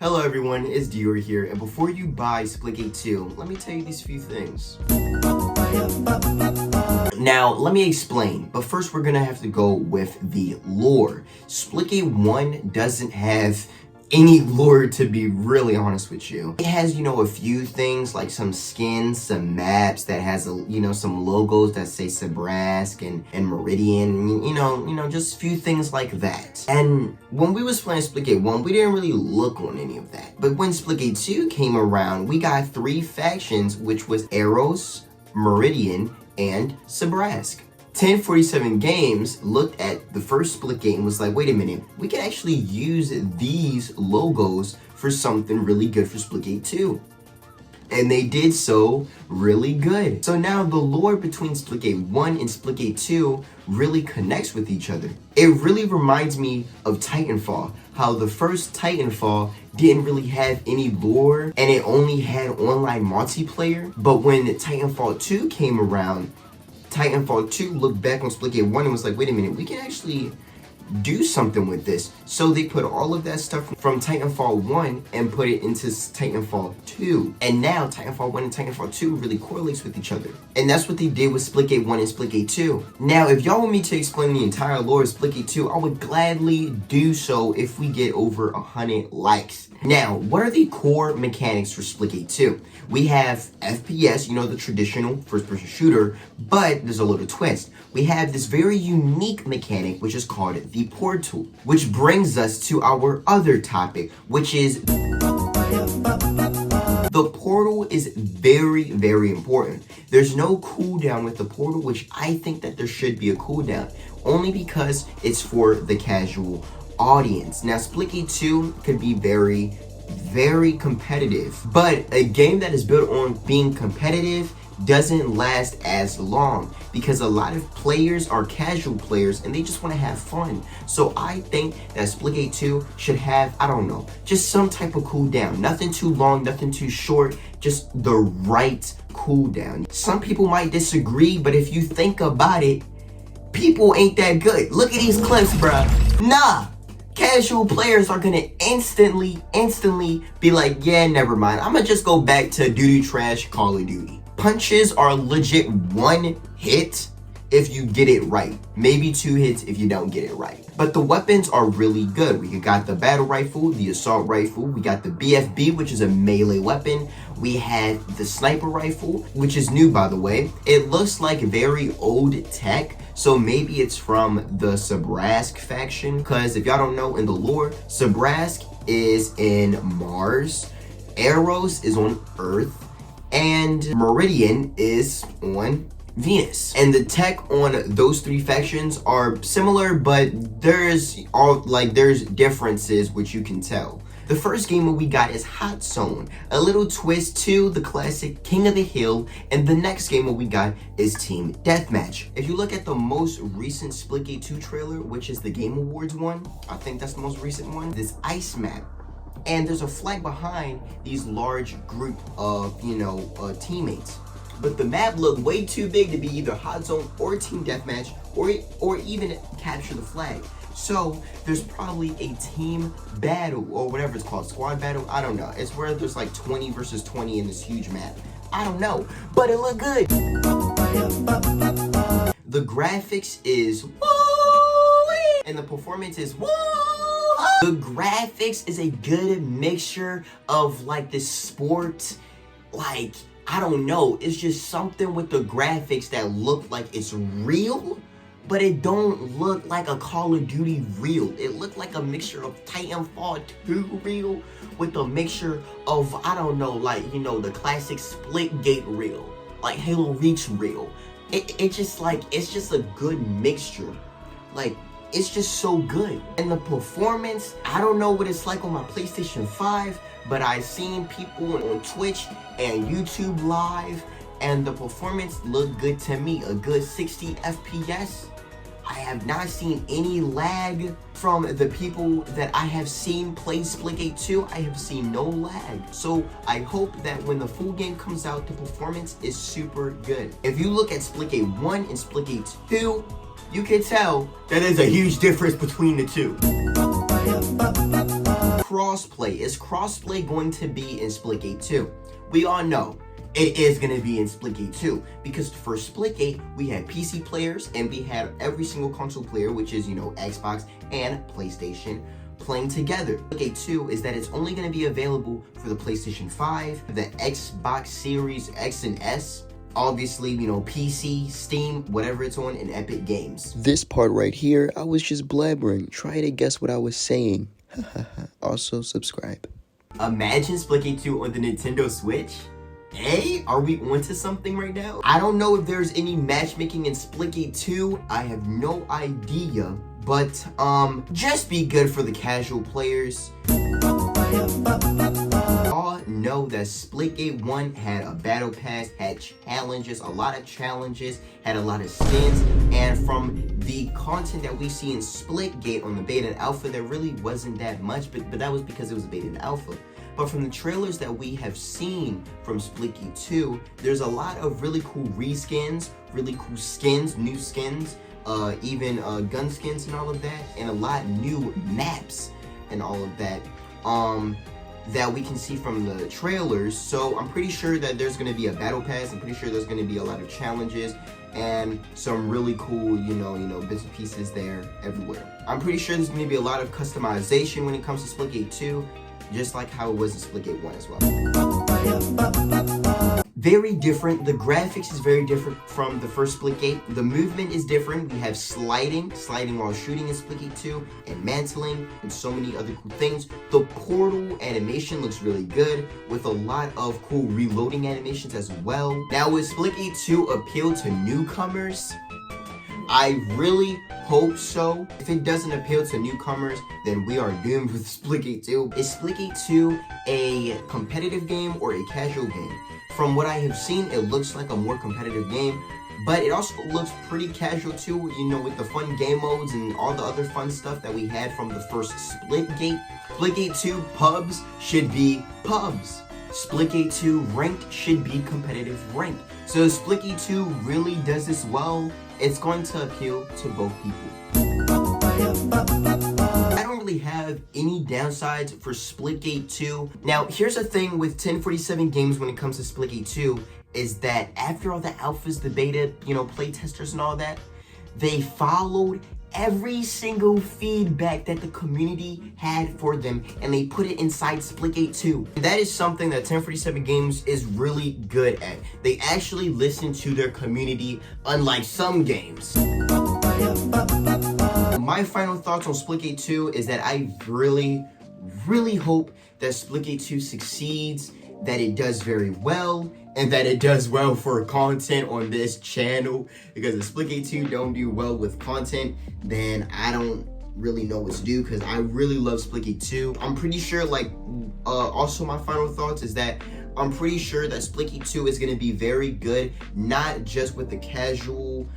Hello everyone, it's Dior here, and before you buy Splitgate 2, let me tell you these few things. Now, let me explain, but first we're gonna have to go with the lore. Splitgate 1 doesn't have any lore, to be really honest with you. It has, a few things like some skins, some maps that has, some logos that say Sabrask and Meridian, just a few things like that. And when we was playing Splitgate 1, we didn't really look on any of that. But when Splitgate 2 came around, we got 3 factions, which was Eros, Meridian, and Sabrask. 1047 Games looked at the first Splitgate and was like, wait a minute, we can actually use these logos for something really good for Splitgate 2. And they did so really good. So now the lore between Splitgate 1 and Splitgate 2 really connects with each other. It really reminds me of Titanfall, how the first Titanfall didn't really have any lore and it only had online multiplayer. But when Titanfall 2 came around, Titanfall 2 looked back on Splitgate 1 and was like, wait a minute, we can actually do something with this. So they put all of that stuff from Titanfall 1 and put it into Titanfall 2. And now Titanfall 1 and Titanfall 2 really correlates with each other. And that's what they did with Splitgate 1 and Splitgate 2. Now, if y'all want me to explain the entire lore of Splitgate 2, I would gladly do so if we get over 100 likes. Now, what are the core mechanics for Splitgate 2? We have FPS, the traditional first-person shooter, but there's a little twist. We have this very unique mechanic, which is called the portal, which brings us to our other topic, which is the portal is very, very important. There's no cooldown with the portal, which I think that there should be a cooldown, only because it's for the casual audience. Now, Splitgate 2 could be very competitive, but a game that is built on being competitive doesn't last as long because a lot of players are casual players and they just want to have fun. So I think that Splitgate 2 should have, just some type of cooldown. Nothing too long, nothing too short, just the right cooldown. Some people might disagree, but if you think about it, people ain't that good. Look at these clips, bruh. Nah. Casual players are gonna instantly be like, yeah, never mind. I'm gonna just go back to doo-doo trash Call of Duty. Punches are legit 1 hit if you get it right. Maybe 2 hits if you don't get it right. But the weapons are really good. We got the battle rifle, the assault rifle. We got the BFB, which is a melee weapon. We had the sniper rifle, which is new, by the way. It looks like very old tech. So maybe it's from the Sabrask faction, because if y'all don't know in the lore, Sabrask is in Mars, Eros is on Earth, and Meridian is on Venus. And the tech on those 3 factions are similar, but there's differences which you can tell. The first game we got is Hot Zone, a little twist to the classic King of the Hill, and the next game we got is Team Deathmatch. If you look at the most recent Splitgate 2 trailer, which is the Game Awards one, I think that's the most recent one, this ice map. And there's a flag behind these large group of, teammates. But the map looked way too big to be either Hot Zone or Team Deathmatch or even capture the flag. So there's probably a team battle or whatever it's called, squad battle. I don't know. It's where there's like 20 versus 20 in this huge map. I don't know, but it looked good. The graphics is woo, and the performance is woo. The graphics is a good mixture of like this sport, I don't know. It's just something with the graphics that look like it's real, but it don't look like a Call of Duty real. It looked like a mixture of Titanfall 2 real with a mixture of, the classic Splitgate real, like Halo Reach real. It's just a good mixture. It's just so good. And the performance, I don't know what it's like on my PlayStation 5, but I've seen people on Twitch and YouTube Live, and the performance looked good to me. A good 60 FPS. I have not seen any lag from the people that I have seen play Splitgate 2. I have seen no lag. So I hope that when the full game comes out, the performance is super good. If you look at Splitgate 1 and Splitgate 2, you can tell that there's a huge difference between the two. crossplay. Is crossplay going to be in Splitgate 2? We all know it is going to be in Splitgate 2 because for Splitgate, we had PC players and we had every single console player, which is, Xbox and PlayStation, playing together. Splitgate 2 is that it's only going to be available for the PlayStation 5, the Xbox Series X and S, obviously, PC, Steam, whatever it's on, and Epic Games. This part right here, I was just blabbering. Try to guess what I was saying. Also, subscribe. Imagine Splitgate 2 on the Nintendo Switch. Hey, are we onto something right now? I don't know if there's any matchmaking in Splitgate 2. I have no idea. But, just be good for the casual players. All know that Splitgate 1 had a battle pass, had challenges, a lot of challenges, had a lot of skins, and from the content that we see in Splitgate on the beta and alpha, there really wasn't that much, but that was because it was a beta and alpha. But from the trailers that we have seen from Splitgate 2, there's a lot of really cool reskins, really cool skins, new skins, even gun skins and all of that, and a lot new maps and all of that that we can see from the trailers. So I'm pretty sure that there's going to be a battle pass. I'm pretty sure there's going to be a lot of challenges and some really cool, bits and pieces there everywhere. I'm pretty sure there's going to be a lot of customization when it comes to Splitgate 2, just like how it was in Splitgate 1 as well. Very different. The graphics is very different from the first Splitgate. The movement is different. We have sliding while shooting in Splitgate 2, and mantling, and so many other cool things. The portal animation looks really good, with a lot of cool reloading animations as well. Now, will Splitgate 2 appeal to newcomers? I really hope so. If it doesn't appeal to newcomers, then we are doomed with Splitgate 2. Is Splitgate 2 a competitive game or a casual game? From what I have seen, it looks like a more competitive game, but it also looks pretty casual too, with the fun game modes and all the other fun stuff that we had from the first Splitgate. Splitgate 2 pubs should be pubs. Splitgate 2 ranked should be competitive ranked. So if Splitgate 2 really does this well, it's going to appeal to both people. I don't really have any downsides for Splitgate 2. Now, here's the thing with 1047 Games when it comes to Splitgate 2, is that after all the alphas, the beta, play testers and all that, they followed every single feedback that the community had for them, and they put it inside Splitgate 2. That is something that 1047 Games is really good at. They actually listen to their community, unlike some games. My final thoughts on Splitgate 2 is that I really, really hope that Splitgate 2 succeeds, that it does very well, and that it does well for content on this channel. Because if Splitgate 2 don't do well with content, then I don't really know what to do, because I really love Splitgate 2. I'm pretty sure, also my final thoughts is that I'm pretty sure that Splitgate 2 is going to be very good, not just with the casual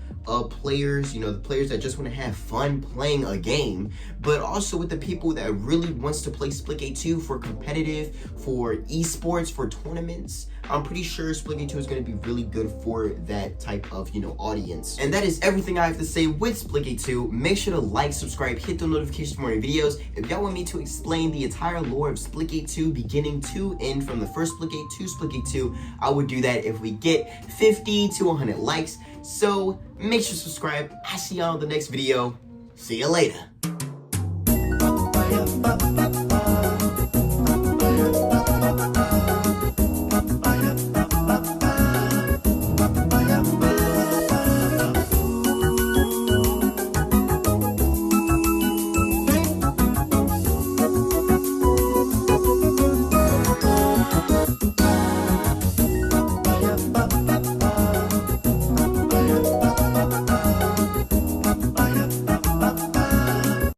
players, the players that just want to have fun playing a game, but also with the people that really wants to play Splitgate 2 for competitive, for esports, for tournaments. I'm pretty sure Splitgate 2 is going to be really good for that type of, audience. And that is everything I have to say with Splitgate 2. Make sure to like, subscribe, hit the notifications for more videos. If y'all want me to explain the entire lore of Splitgate 2 beginning to end from the first Splitgate to Splitgate 2, I would do that if we get 50 to 100 likes. So make sure to subscribe. I'll see y'all in the next video. See you later.